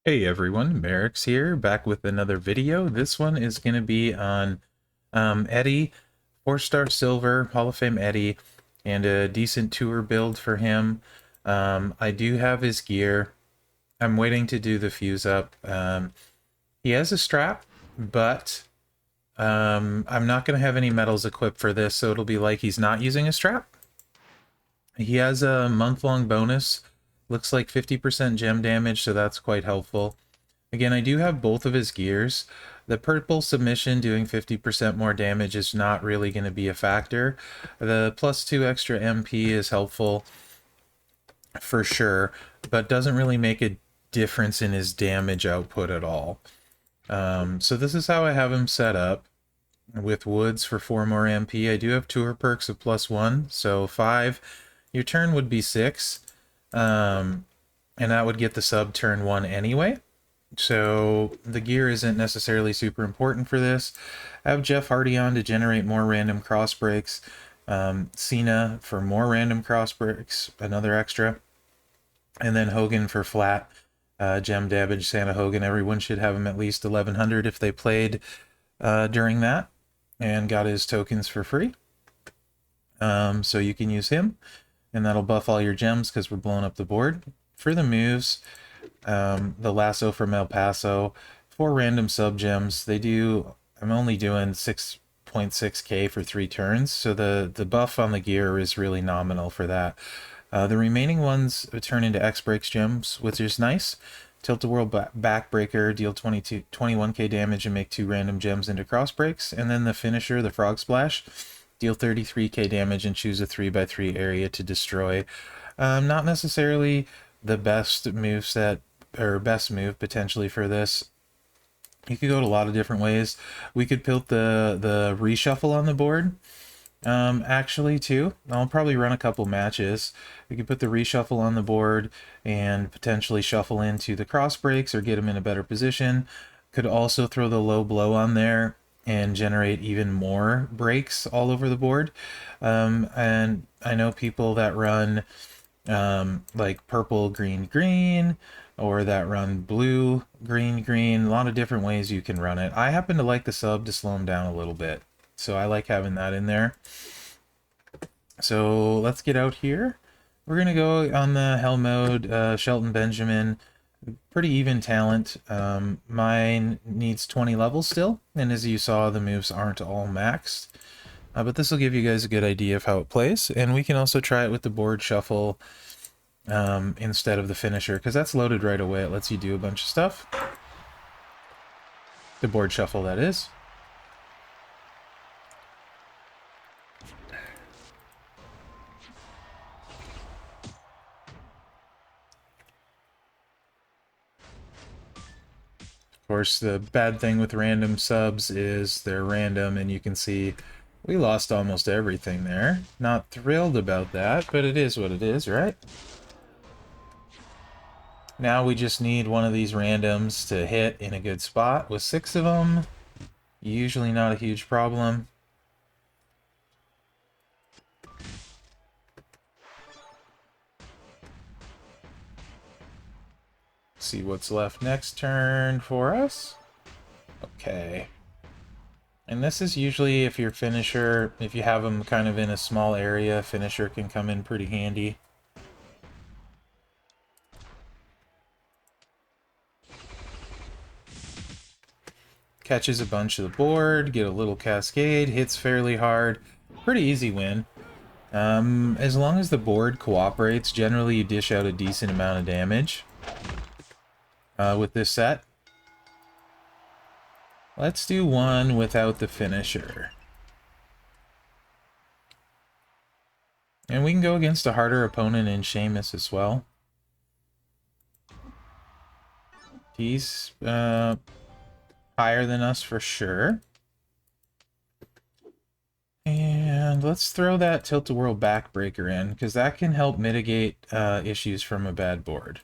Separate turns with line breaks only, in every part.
Hey everyone, Mherex here, back with another video. This one is going to be on Eddie, 4-star silver, Hall of Fame Eddie, and a decent tour build for him. I do have his gear. I'm waiting to do the fuse up. He has a strap, but I'm not going to have any medals equipped for this, so it'll be like he's not using a strap. He has a month-long bonus. Looks like 50% gem damage, so that's quite helpful. Again, I do have both of his gears. The purple submission doing 50% more damage is not really going to be a factor. The +2 extra MP is helpful for sure, but doesn't really make a difference in his damage output at all. So this is how I have him set up. With woods for 4 more MP. I do have tour perks of +1, so 5. Your turn would be 6. And that would get the sub turn 1 anyway. So the gear isn't necessarily super important for this. I have Jeff Hardy on to generate more random cross breaks. Cena for more random cross breaks, another extra. And then Hogan for flat gem damage. Santa Hogan, everyone should have him at least 1100 if they played during that and got his tokens for free. So you can use him, and that'll buff all your gems because we're blowing up the board. For the moves, the lasso from El Paso, 4 random sub gems. I'm only doing 6.6k for 3 turns, so the buff on the gear is really nominal for that. The remaining ones turn into X breaks gems, which is nice. Tilt-a-Whirl Backbreaker, deal 21k damage and make 2 random gems into cross breaks. And then the finisher, the Frog Splash, deal 33k damage and choose a 3x3 area to destroy. Not necessarily the best move set, or best move potentially for this. You could go to a lot of different ways. We could put the reshuffle on the board. Actually, too, I'll probably run a couple matches. We could put the reshuffle on the board and potentially shuffle into the cross breaks or get them in a better position. Could also throw the low blow on there and generate even more breaks all over the board. And I know people that run like purple, green, green, or that run blue, green, green. A lot of different ways you can run it. I happen to like the sub to slow them down a little bit, so I like having that in there. So let's get out here. We're going to go on the hell mode, Shelton Benjamin. Pretty even talent. Mine needs 20 levels still, and as you saw, the moves aren't all maxed. But this will give you guys a good idea of how it plays, and we can also try it with the board shuffle instead of the finisher, because that's loaded right away. It lets you do a bunch of stuff. The board shuffle, that is. Of course, the bad thing with random subs is they're random, and you can see we lost almost everything there. Not thrilled about that, but it is what it is, right? Now we just need one of these randoms to hit in a good spot. With 6 of them, usually not a huge problem. See what's left next turn for us. Okay. And this is usually if your finisher, if you have them kind of in a small area, finisher can come in pretty handy. Catches a bunch of the board, get a little cascade, hits fairly hard. Pretty easy win. As long as the board cooperates, generally you dish out a decent amount of damage with this set. Let's do one without the finisher. And we can go against a harder opponent in Sheamus as well. He's higher than us for sure. And let's throw that Tilt-a-Whirl Backbreaker in, because that can help mitigate issues from a bad board.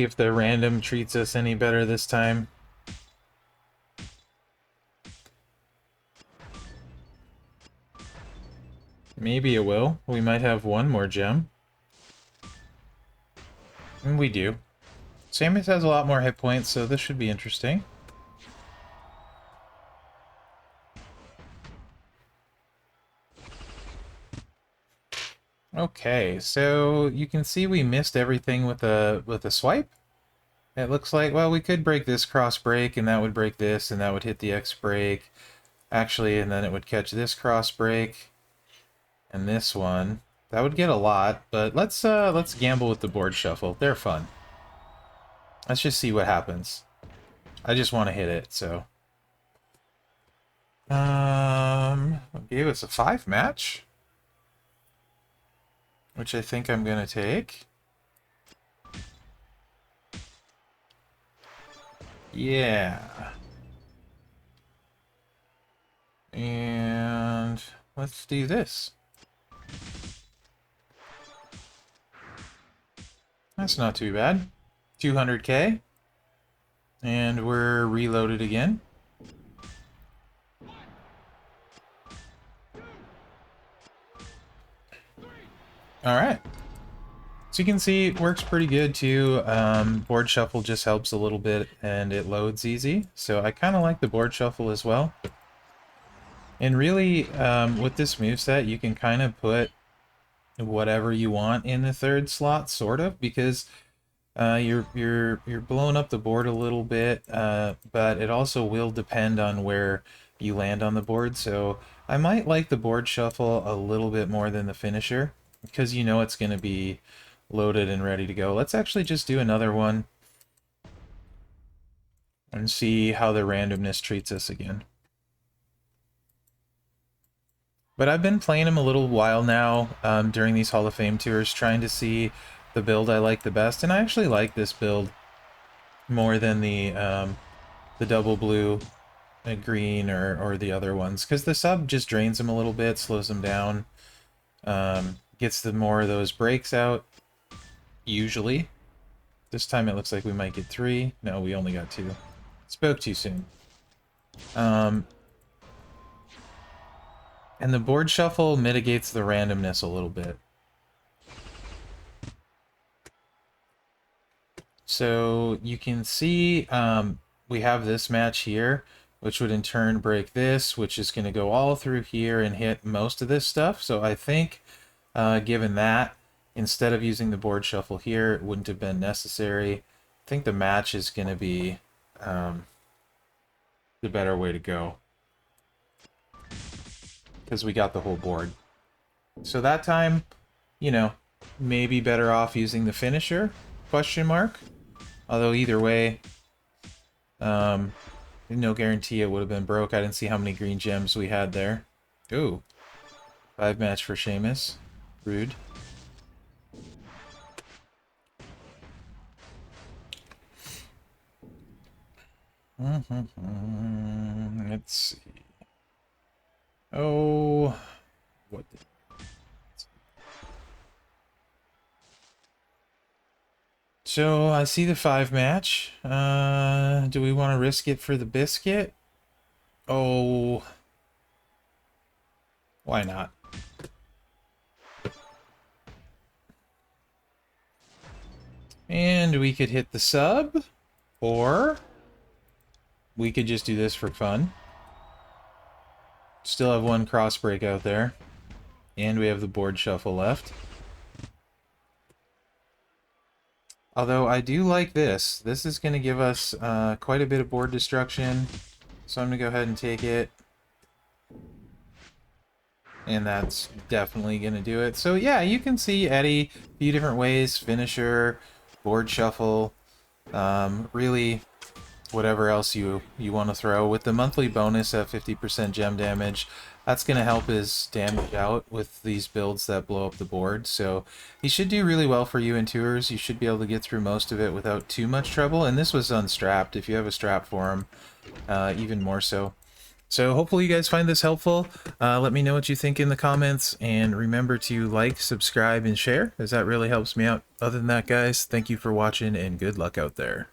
See if the random treats us any better this time. Maybe it will. We might have one more gem. And we do. Samus has a lot more hit points, so this should be interesting. Okay, so you can see we missed everything with a swipe. It looks like, well, we could break this cross break, and that would break this, and that would hit the X break. Actually, and then it would catch this cross break and this one. That would get a lot, but let's gamble with the board shuffle. They're fun. Let's just see what happens. I just want to hit it, so. Gave us a 5 match, which I think I'm gonna take. Yeah. And let's do this. That's not too bad. 200k. And we're reloaded again. Alright. So you can see it works pretty good too. Board shuffle just helps a little bit and it loads easy. So I kind of like the board shuffle as well. And really, with this moveset, you can kind of put whatever you want in the third slot, sort of, because you're blowing up the board a little bit, but it also will depend on where you land on the board. So I might like the board shuffle a little bit more than the finisher, because you know it's going to be loaded and ready to go. Let's actually just do another one and see how the randomness treats us again. But I've been playing him a little while now during these Hall of Fame tours, trying to see the build I like the best, and I actually like this build more than the double blue, green, or the other ones, because the sub just drains him a little bit, slows him down, gets the more of those breaks out, usually. This time it looks like we might get 3. No, we only got 2. Spoke too soon. And the board shuffle mitigates the randomness a little bit. So you can see we have this match here, which would in turn break this, which is going to go all through here and hit most of this stuff. So I think, given that, instead of using the board shuffle here, it wouldn't have been necessary. I think the match is going to be the better way to go, because we got the whole board. So that time, you know, maybe better off using the finisher, question mark. Although either way, no guarantee it would have been broke. I didn't see how many green gems we had there. Ooh. 5 match for Seamus. Rude. Let's see. Oh, what? So I see the 5 match. Do we want to risk it for the biscuit? Oh, why not? And we could hit the sub, or we could just do this for fun. Still have 1 cross break out there, and we have the board shuffle left. Although I do like this. This is going to give us quite a bit of board destruction, so I'm going to go ahead and take it. And that's definitely going to do it. So yeah, you can see Eddie a few different ways. Finisher, board shuffle, really whatever else you want to throw. With the monthly bonus at 50% gem damage, that's going to help his damage out with these builds that blow up the board. So he should do really well for you in tours. You should be able to get through most of it without too much trouble. And this was unstrapped. If you have a strap for him, even more so. So hopefully you guys find this helpful. Let me know what you think in the comments, and remember to like, subscribe, and share, as that really helps me out. Other than that, guys, thank you for watching, and good luck out there.